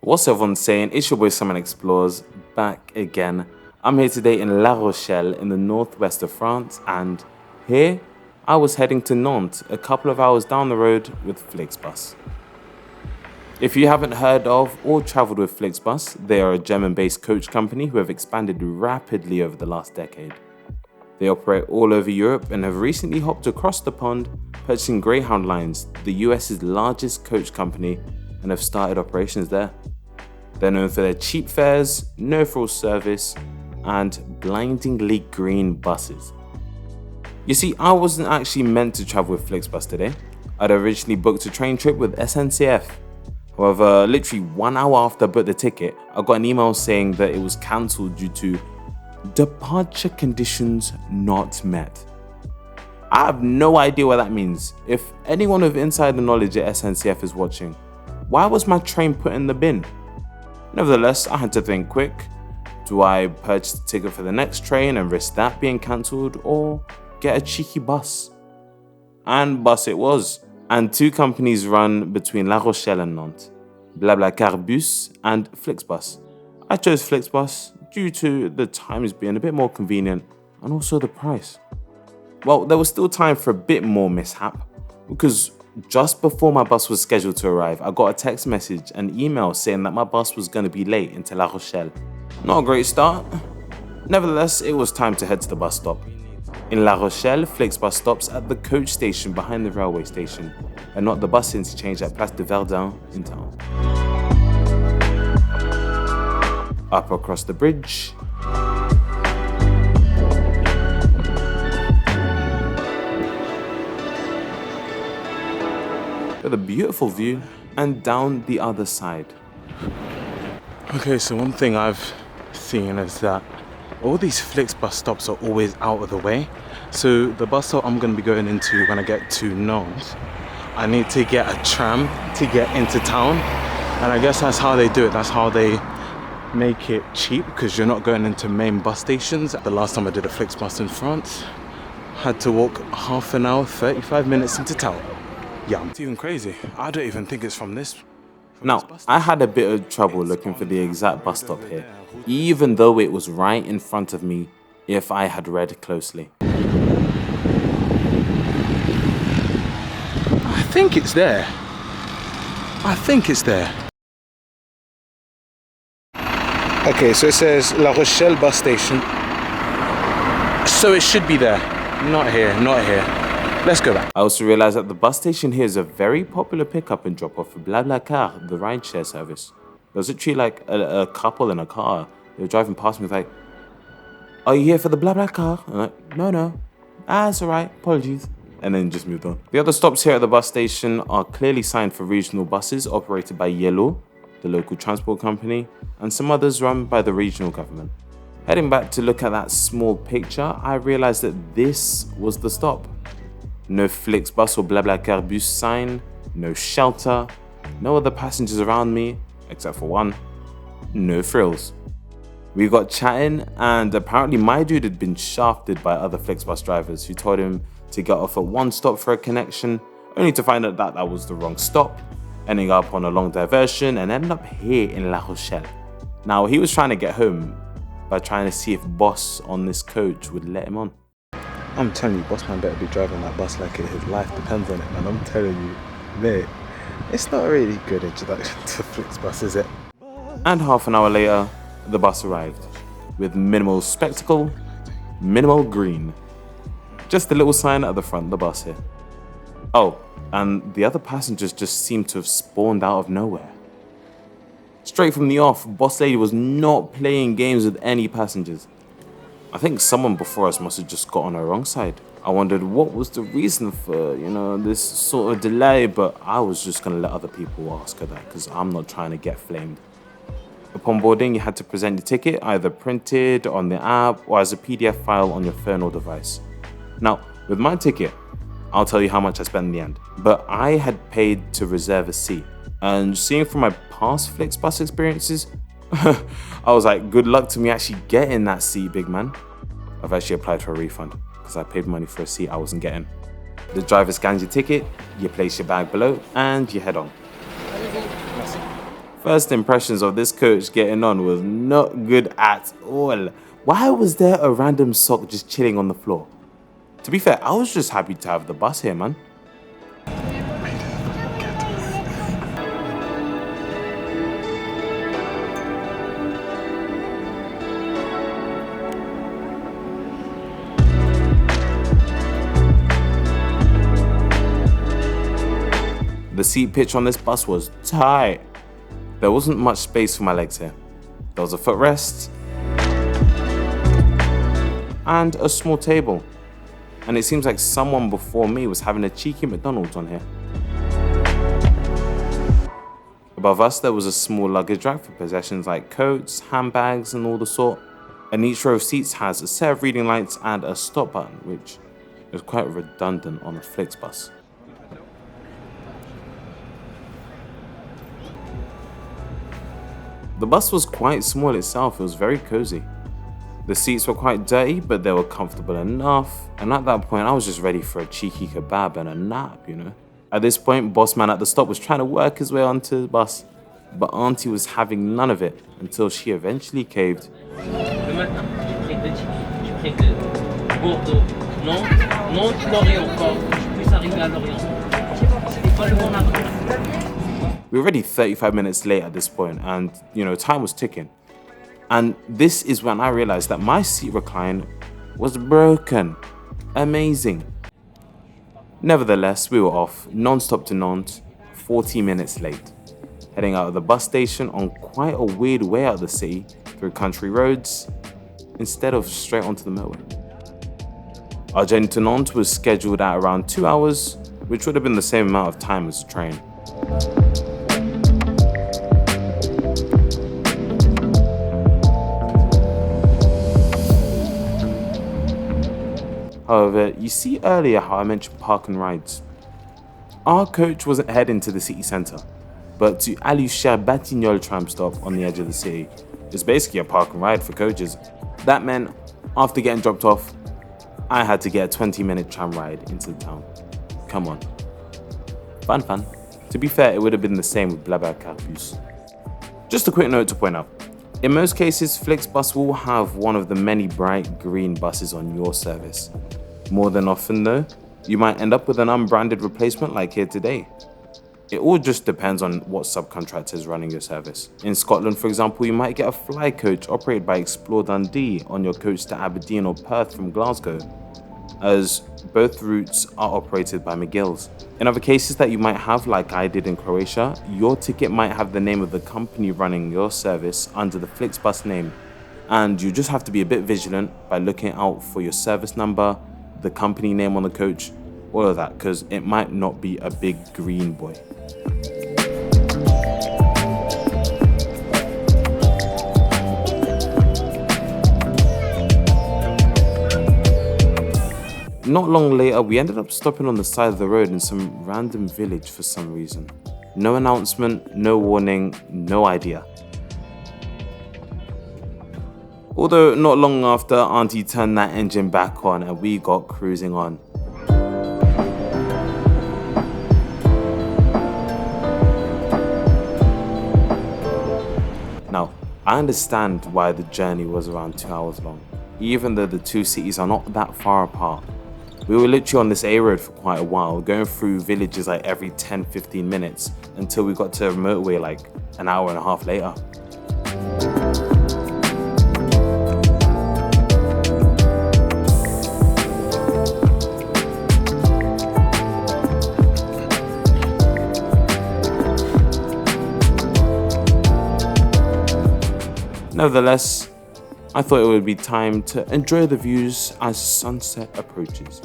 What's everyone saying? It's your boy Simon Explores, back again. I'm here today in La Rochelle in the northwest of France, and here I was heading to Nantes, a couple of hours down the road with Flixbus. If you haven't heard of or traveled with Flixbus, they are a German-based coach company who have expanded rapidly over the last decade. They operate all over Europe and have recently hopped across the pond, purchasing Greyhound Lines, the US's largest coach company, and have started operations there. They're known for their cheap fares, no-frills service, and blindingly green buses. You see, I wasn't actually meant to travel with Flixbus today. I'd originally booked a train trip with SNCF. However, literally 1 hour after I booked the ticket, I got an email saying that it was cancelled due to departure conditions not met. I have no idea what that means. If anyone with insider knowledge at SNCF is watching, why was my train put in the bin? Nevertheless, I had to think quick. Do I purchase a ticket for the next train and risk that being cancelled, or get a cheeky bus? And bus it was. And two companies run between La Rochelle and Nantes, BlaBlaCar Bus and Flixbus. I chose Flixbus due to the times being a bit more convenient and also the price. Well, there was still time for a bit more mishap, because just before my bus was scheduled to arrive, I got a text message and email saying that my bus was going to be late into La Rochelle. Not a great start. Nevertheless, it was time to head to the bus stop. In La Rochelle, Flixbus stops at the coach station behind the railway station, and not the bus interchange at Place de Verdun in town. Up across the bridge, with a beautiful view, and down the other side. Okay, so one thing I've seen is that all these Flixbus stops are always out of the way. So the bus stop I'm going to be going into when I get to Nantes, I need to get a tram to get into town. And I guess that's how they do it. That's how they make it cheap, because you're not going into main bus stations. The last time I did a Flixbus in France, had to walk half an hour, 35 minutes into town. Yeah, it's even crazy. I don't even think it's from this. Now, I had a bit of trouble looking for the exact bus stop here, even though it was right in front of me if I had read closely. I think it's there. Okay, so it says La Rochelle bus station. So it should be there. Not here. Let's go back. I also realized that the bus station here is a very popular pickup and drop off for BlaBlaCar, the rideshare service. There was literally like a couple in a car. They were driving past me like, "Are you here for the BlaBlaCar?" I'm like, No. It's alright, apologies. And then just moved on. The other stops here at the bus station are clearly signed for regional buses operated by Yellow, the local transport company, and some others run by the regional government. Heading back to look at that small picture, I realized that this was the stop. No Flixbus or BlaBlaCar Bus sign, no shelter, no other passengers around me, except for one. No frills. We got chatting, and apparently my dude had been shafted by other Flixbus drivers who told him to get off at one stop for a connection, only to find out that that was the wrong stop, ending up on a long diversion and ended up here in La Rochelle. Now, he was trying to get home by trying to see if boss on this coach would let him on. I'm telling you, boss man better be driving that bus like his life depends on it, man. I'm telling you, mate, it's not a really good introduction to Flixbus, is it? And half an hour later, the bus arrived, with minimal spectacle, minimal green. Just a little sign at the front of the bus here. Oh, and the other passengers just seemed to have spawned out of nowhere. Straight from the off, boss lady was not playing games with any passengers. I think someone before us must have just got on her wrong side. I wondered what was the reason for, this sort of delay, but I was just going to let other people ask her that, because I'm not trying to get flamed. Upon boarding, you had to present your ticket, either printed on the app or as a PDF file on your phone or device. Now, with my ticket, I'll tell you how much I spent in the end, but I had paid to reserve a seat. And seeing from my past Flixbus experiences, I was like, good luck to me actually getting that seat, big man. I've actually applied for a refund because I paid money for a seat I wasn't getting. The driver scans your ticket, you place your bag below, and you head on. First impressions of this coach getting on was not good at all. Why was there a random sock just chilling on the floor? To be fair, I was just happy to have the bus here, man. The seat pitch on this bus was tight. There wasn't much space for my legs here. There was a footrest and a small table. And it seems like someone before me was having a cheeky McDonald's on here. Above us, there was a small luggage rack for possessions like coats, handbags, and all the sort. And each row of seats has a set of reading lights and a stop button, which is quite redundant on a Flixbus. The bus was quite small itself, it was very cozy. The seats were quite dirty, but they were comfortable enough, and at that point I was just ready for a cheeky kebab and a nap, you know. At this point, boss man at the stop was trying to work his way onto the bus, but Auntie was having none of it until she eventually caved. We were already 35 minutes late at this point, and time was ticking. And this is when I realized that my seat recline was broken. Amazing. Nevertheless, we were off, non-stop to Nantes, 40 minutes late, heading out of the bus station on quite a weird way out of the city through country roads instead of straight onto the motorway. Our journey to Nantes was scheduled at around 2 hours, which would have been the same amount of time as the train. However, you see earlier how I mentioned park and rides. Our coach wasn't heading to the city centre, but to Alucher-Batignolles tram stop on the edge of the city. It's basically a park and ride for coaches. That meant, after getting dropped off, I had to get a 20-minute tram ride into the town. Come on. Fun. To be fair, it would have been the same with Blabbercapus. Just a quick note to point out. In most cases, Flixbus will have one of the many bright green buses on your service. More than often though, you might end up with an unbranded replacement like here today. It all just depends on what subcontractor is running your service. In Scotland, for example, you might get a fly coach operated by Explore Dundee on your coach to Aberdeen or Perth from Glasgow, as both routes are operated by McGill's. In other cases that you might have, like I did in Croatia, your ticket might have the name of the company running your service under the Flixbus name, and you just have to be a bit vigilant by looking out for your service number, the company name on the coach, all of that, because it might not be a big green boy. Not long later, we ended up stopping on the side of the road in some random village for some reason. No announcement, no warning, no idea. Although not long after, Auntie turned that engine back on and we got cruising on. Now, I understand why the journey was around 2 hours long, even though the two cities are not that far apart. We were literally on this A road for quite a while, going through villages like every 10-15 minutes until we got to a motorway like an hour and a half later. Nevertheless, I thought it would be time to enjoy the views as sunset approaches.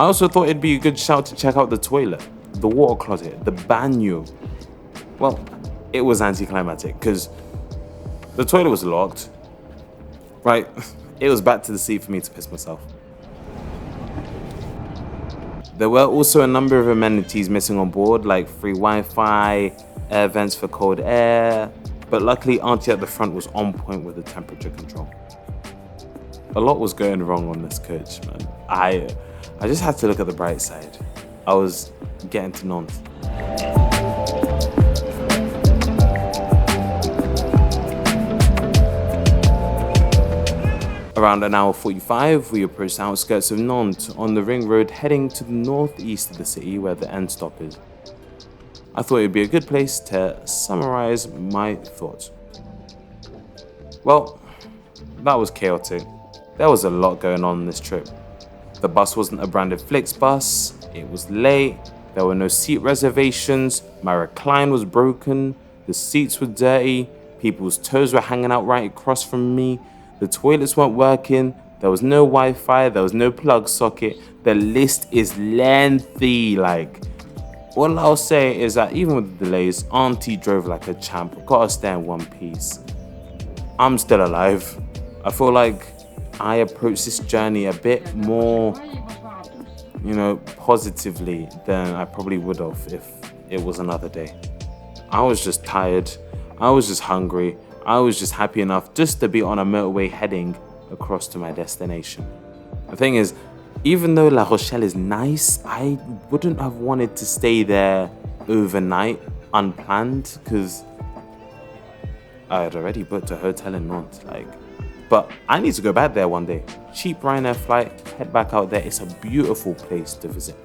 I also thought it'd be a good shout to check out the toilet, the water closet, the baño. Well, it was anticlimactic because the toilet was locked. Right, it was back to the seat for me to piss myself. There were also a number of amenities missing on board, like free Wi-Fi, air vents for cold air, but luckily Auntie at the front was on point with the temperature control. A lot was going wrong on this coach, man. I just had to look at the bright side. I was getting to Nantes. Around an hour 45, we approached the outskirts of Nantes on the ring road heading to the northeast of the city where the end stop is. I thought it would be a good place to summarize my thoughts. Well, that was chaotic. There was a lot going on this trip. The bus wasn't a branded Flixbus, it was late, there were no seat reservations, my recline was broken, the seats were dirty, people's toes were hanging out right across from me, the toilets weren't working, there was no Wi-Fi, there was no plug socket. The list is lengthy. Like, all I'll say is that even with the delays, Auntie drove like a champ, got us there in one piece. I'm still alive. I feel like I approached this journey a bit more, positively than I probably would have if it was another day. I was just tired. I was just hungry. I was just happy enough just to be on a motorway heading across to my destination. The thing is, even though La Rochelle is nice, I wouldn't have wanted to stay there overnight unplanned because I had already booked a hotel in Nantes. But I need to go back there one day. Cheap Ryanair flight, head back out there. It's a beautiful place to visit.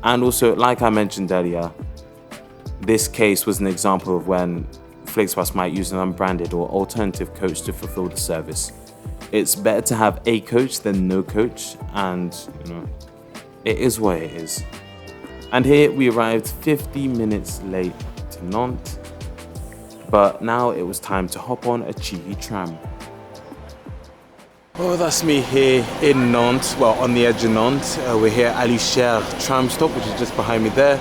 And also, like I mentioned earlier, this case was an example of when Flixbus might use an unbranded or alternative coach to fulfill the service. It's better to have a coach than no coach, and it is what it is. And here we arrived 50 minutes late to Nantes, but now it was time to hop on a cheeky tram. Oh, that's me here in Nantes, well, on the edge of Nantes. We're here at Rochelle tram stop, which is just behind me there.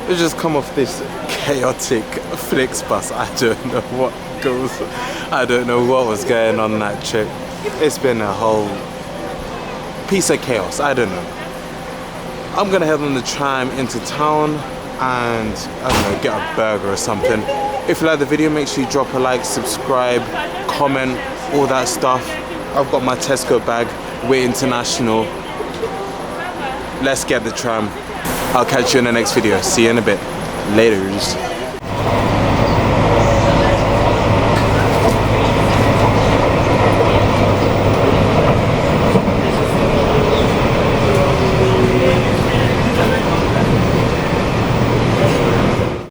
We just come off this chaotic Flixbus. I don't know what was going on that trip. It's been a whole piece of chaos. I don't know. I'm gonna head on the tram into town and, get a burger or something. If you like the video, make sure you drop a like, subscribe, comment, all that stuff. I've got my Tesco bag. We're international. Let's get the tram. I'll catch you in the next video. See you in a bit. Laters.